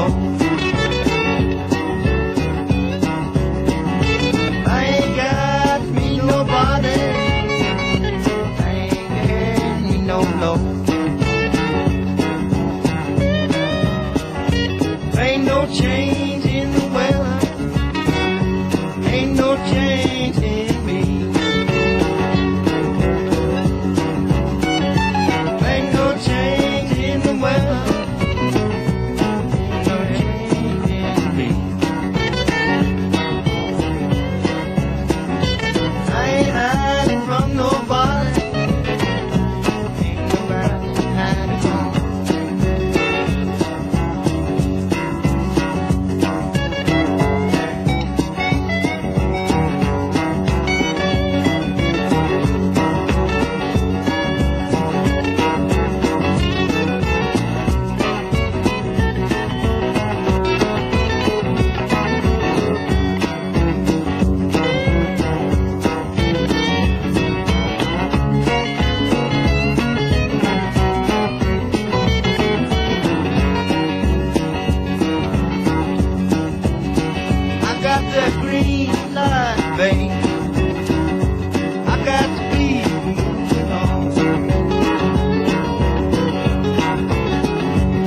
low. I ain't got me nobody. I ain't got me no low. Ain't no change in the weather. Ain't no change in me. Ain't no change in the weather. Ain't no change in me. I ain't hiding from nobody. Ain't nobody hiding from me. I got that green light, babe. I got to be moving on.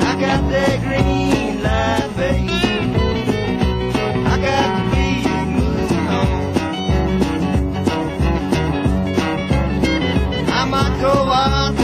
I got that green light, babe. I got to be moving on. I might go out